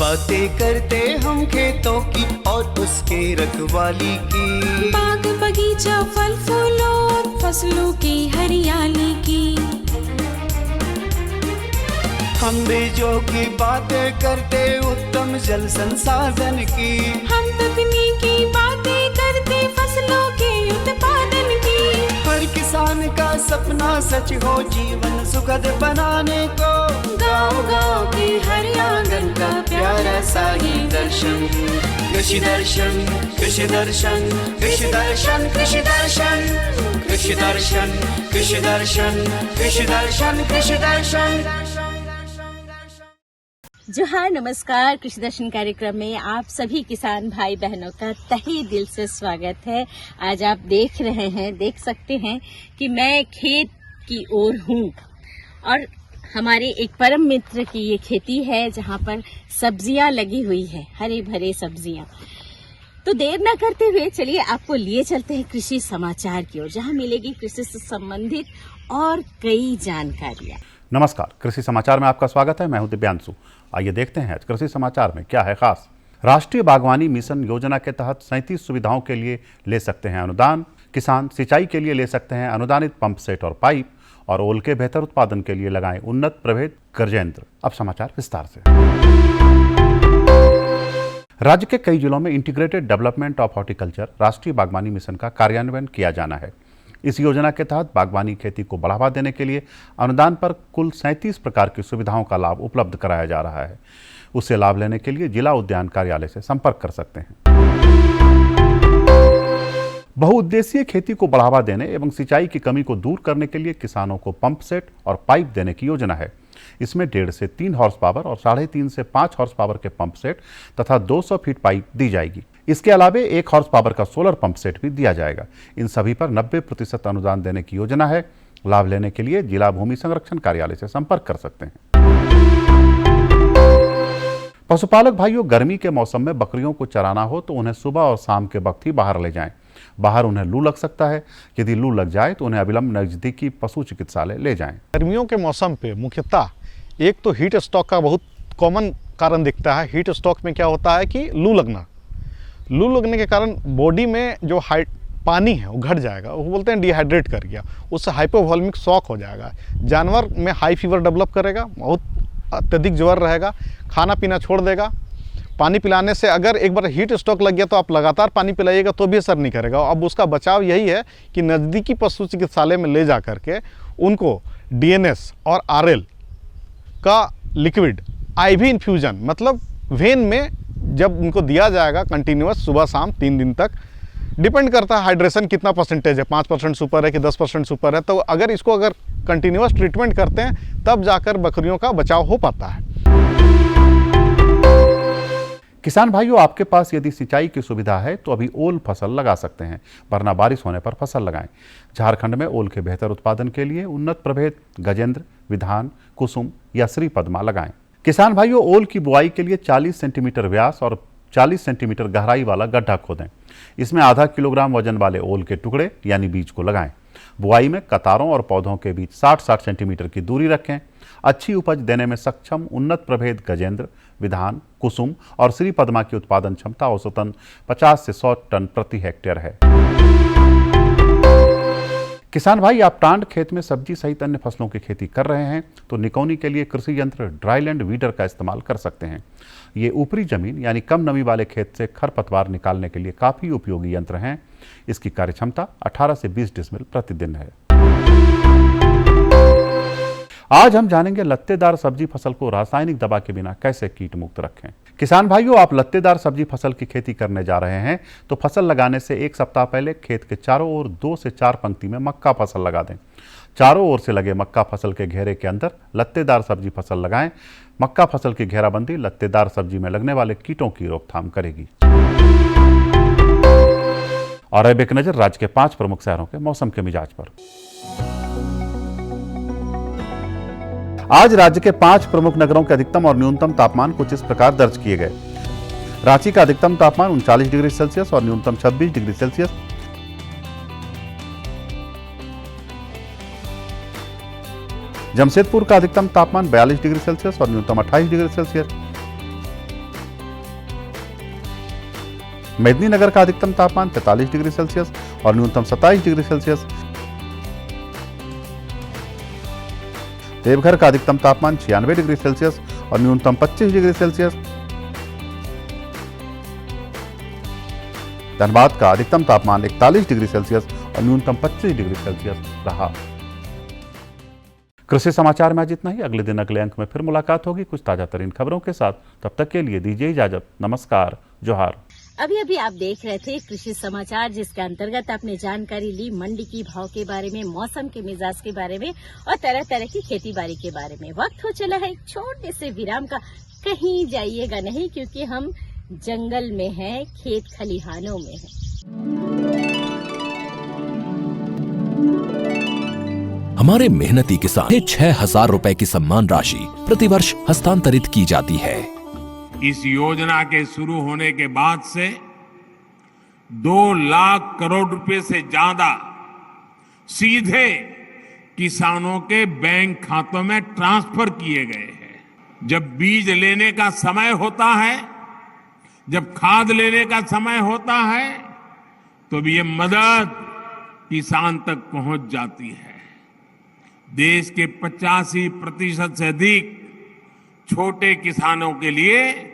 बातें करते हम खेतों की और उसके रखवाली की, बाग बगीचा फल फूलों और फसलों की हरियाली की। हम बीजों की बातें करते उत्तम जल संसाधन की, हम तकनीकी बातें करते फसलों के उत्पादन की। हर किसान का सपना सच हो जीवन सुखद बनाने को, गाँव-गाँव के हर आंगन का प्यारा सा ये दर्शन। कृषि दर्शन, कृषि दर्शन, कृषि दर्शन, कृषि दर्शन, कृषि दर्शन, कृषि दर्शन, कृषि दर्शन, कृषि दर्शन। जोहार, नमस्कार। कृषि दर्शन कार्यक्रम में आप सभी किसान भाई बहनों का तहे दिल से स्वागत है। आज आप देख सकते हैं कि मैं खेत की ओर हूँ और हमारे एक परम मित्र की ये खेती है जहाँ पर सब्जियाँ लगी हुई है, हरे भरे सब्जियाँ। तो देर न करते हुए चलिए आपको लिए चलते हैं कृषि समाचार की ओर, जहाँ मिलेगी कृषि से संबंधित और कई जानकारियाँ। नमस्कार, कृषि समाचार में आपका स्वागत है। मैं हूं दिव्यांशु। आइए देखते हैं आज कृषि समाचार में क्या है खास। राष्ट्रीय बागवानी मिशन योजना के तहत 37 सुविधाओं के लिए ले सकते हैं अनुदान। किसान सिंचाई के लिए ले सकते हैं अनुदानित पंप सेट और पाइप, और ओल के बेहतर उत्पादन के लिए लगाएं उन्नत प्रभेद गजेंद्र। अब समाचार विस्तार से। राज्य के कई जिलों में इंटीग्रेटेड डेवलपमेंट ऑफ हॉर्टिकल्चर राष्ट्रीय बागवानी मिशन का कार्यान्वयन किया जाना है। इस योजना के तहत बागवानी खेती को बढ़ावा देने के लिए अनुदान पर कुल 37 प्रकार की सुविधाओं का लाभ उपलब्ध कराया जा रहा है। उससे लाभ लेने के लिए जिला उद्यान कार्यालय से संपर्क कर सकते हैं। बहुउद्देशीय खेती को बढ़ावा देने एवं सिंचाई की कमी को दूर करने के लिए किसानों को पंप सेट और पाइप देने की योजना है। इसमें 1.5 से 3 हॉर्स पावर और 3.5 से 5 हॉर्स पावर के पंप सेट तथा 200 फीट पाइप दी जाएगी। इसके अलावे 1 हॉर्स पावर का सोलर पंप सेट भी दिया जाएगा। इन सभी पर 90% अनुदान देने की योजना है। लाभ लेने के लिए जिला भूमि संरक्षण कार्यालय से संपर्क कर सकते हैं। पशुपालक भाइयों, गर्मी के मौसम में बकरियों को चराना हो तो उन्हें सुबह और शाम के वक्त ही बाहर ले जाएं। बाहर उन्हें लू लग सकता है। यदि लू लग जाए तो उन्हें अविलंब नजदीकी पशु चिकित्सालय ले जाएं। गर्मियों के मौसम पे मुख्यतः एक तो हीट स्ट्रोक का बहुत कॉमन कारण दिखता है। हीट स्ट्रोक में क्या होता है कि लू लगना। लू लगने के कारण बॉडी में जो पानी है वो घट जाएगा, वो बोलते हैं डिहाइड्रेट कर गया, उससे हाइपोवॉल्मिक शॉक हो जाएगा। जानवर में हाई फीवर डेवलप करेगा, बहुत अत्यधिक ज्वर रहेगा, खाना पीना छोड़ देगा। पानी पिलाने से अगर एक बार हीट स्ट्रोक लग गया तो आप लगातार पानी पिलाइएगा तो भी असर नहीं करेगा। अब उसका बचाव यही है कि नज़दीकी पशु चिकित्सालय में ले जा करके उनको डीएनएस और आरएल का लिक्विड आईवी इन्फ्यूजन, मतलब वेन में जब उनको दिया जाएगा कंटिन्यूअस सुबह शाम 3 दिन तक, डिपेंड करता है हाइड्रेशन कितना परसेंटेज है, 5% सुपर है कि 10% सुपर है। तो अगर इसको कंटिन्यूअस ट्रीटमेंट करते हैं तब जाकर बकरियों का बचाव हो पाता है। किसान भाइयों, आपके पास यदि सिंचाई की सुविधा है तो अभी ओल फसल लगा सकते हैं, वरना बारिश होने पर फसल लगाएं। झारखंड में ओल के बेहतर उत्पादन के लिए उन्नत प्रभेद गजेंद्र, विधान, कुसुम या श्री पद्मा लगाएं। किसान भाइयों, ओल की बुआई के लिए 40 सेंटीमीटर व्यास और 40 सेंटीमीटर गहराई वाला गड्ढा खोदें। इसमें आधा किलोग्राम वजन वाले ओल के टुकड़े यानी बीज को लगाएं। बुआई में कतारों और पौधों के बीच 60-60 सेंटीमीटर की दूरी रखें। अच्छी उपज देने में सक्षम उन्नत प्रभेद गजेंद्र, विधान, कुसुम और श्री पद्मा की उत्पादन क्षमता औसतन 50 से 100 टन प्रति हेक्टेयर है। किसान भाई, आप टांड खेत में सब्जी सहित अन्य फसलों की खेती कर रहे हैं तो निकौनी के लिए कृषि यंत्र ड्राईलैंड वीडर का इस्तेमाल कर सकते हैं। ये ऊपरी जमीन यानी कम नमी वाले खेत से खरपतवार निकालने के लिए काफी उपयोगी यंत्र हैं। इसकी कार्यक्षमता 18 से 20 डिसमिल प्रतिदिन है। आज हम जानेंगे लत्तेदार सब्जी फसल को रासायनिक दवा के बिना कैसे कीट मुक्त रखें। किसान भाइयों, आप लत्तेदार सब्जी फसल की खेती करने जा रहे हैं तो फसल लगाने से 1 सप्ताह पहले खेत के चारों ओर 2 से 4 पंक्ति में मक्का फसल लगा दें। चारों ओर से लगे मक्का फसल के घेरे के अंदर लत्तेदार सब्जी फसल लगाएं। मक्का फसल की घेराबंदी लत्तेदार सब्जी में लगने वाले कीटों की रोकथाम करेगी। और अब एक नजर राज्य के 5 प्रमुख शहरों के मौसम के मिजाज पर। आज राज्य के 5 प्रमुख नगरों के अधिकतम और न्यूनतम तापमान कुछ इस प्रकार दर्ज किए गए। रांची का अधिकतम तापमान 39 डिग्री सेल्सियस और न्यूनतम 26 डिग्री सेल्सियस। जमशेदपुर का अधिकतम तापमान 42 डिग्री सेल्सियस और न्यूनतम 28 डिग्री सेल्सियस। मेदिनीनगर का अधिकतम तापमान 43 डिग्री सेल्सियस और न्यूनतम 27 डिग्री सेल्सियस। देवघर का अधिकतम तापमान 96 डिग्री सेल्सियस और न्यूनतम 25 डिग्री सेल्सियस। धनबाद का अधिकतम तापमान 41 डिग्री सेल्सियस और न्यूनतम 25 डिग्री सेल्सियस रहा। कृषि समाचार में आज इतना ही। अगले दिन अगले अंक में फिर मुलाकात होगी कुछ ताजा तरीन खबरों के साथ। तब तक के लिए दीजिए इजाजत। नमस्कार, जोहार। अभी आप देख रहे थे कृषि समाचार, जिसके अंतर्गत आपने जानकारी ली मंडी की भाव के बारे में, मौसम के मिजाज के बारे में और तरह तरह की खेती बाड़ी के बारे में। वक्त हो चला है एक छोटे से विराम का। कहीं जाइएगा नहीं, क्योंकि हम जंगल में हैं, खेत खलिहानों में हैं। हमारे मेहनती किसान 6,000 रुपए की सम्मान राशि प्रतिवर्ष हस्तांतरित की जाती है। इस योजना के शुरू होने के बाद से 2 लाख करोड़ रुपए से ज्यादा सीधे किसानों के बैंक खातों में ट्रांसफर किए गए हैं। जब बीज लेने का समय होता है, जब खाद लेने का समय होता है, तो भी ये मदद किसान तक पहुंच जाती है। देश के 85% से अधिक छोटे किसानों के लिए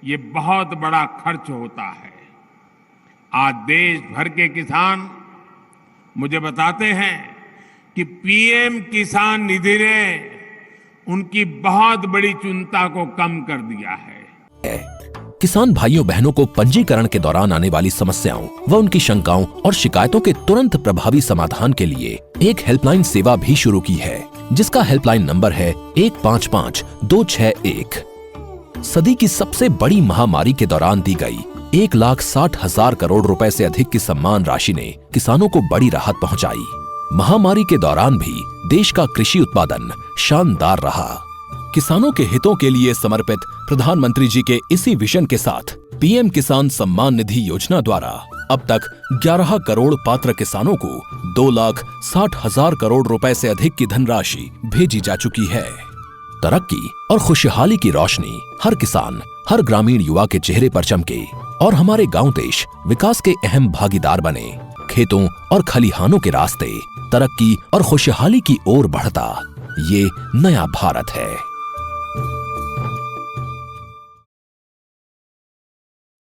ये बहुत बड़ा खर्च होता है। आज देश भर के किसान मुझे बताते हैं कि पीएम किसान निधि ने उनकी बहुत बड़ी चिंता को कम कर दिया है। किसान भाइयों बहनों को पंजीकरण के दौरान आने वाली समस्याओं व उनकी शंकाओं और शिकायतों के तुरंत प्रभावी समाधान के लिए एक हेल्पलाइन सेवा भी शुरू की है, जिसका हेल्पलाइन नंबर है 155-261। सदी की सबसे बड़ी महामारी के दौरान दी गई 1,60,000 करोड़ रुपए से अधिक की सम्मान राशि ने किसानों को बड़ी राहत पहुंचाई। महामारी के दौरान भी देश का कृषि उत्पादन शानदार रहा। किसानों के हितों के लिए समर्पित प्रधानमंत्री जी के इसी विजन के साथ पीएम किसान सम्मान निधि योजना द्वारा अब तक 11 करोड़ पात्र किसानों को 2,60,000 करोड़ रुपए से अधिक की धनराशि भेजी जा चुकी है। तरक्की और खुशहाली की रोशनी हर किसान, हर ग्रामीण युवा के चेहरे पर चमके और हमारे गांव देश विकास के अहम भागीदार बने। खेतों और खलिहानों के रास्ते तरक्की और खुशहाली की ओर बढ़ता ये नया भारत है।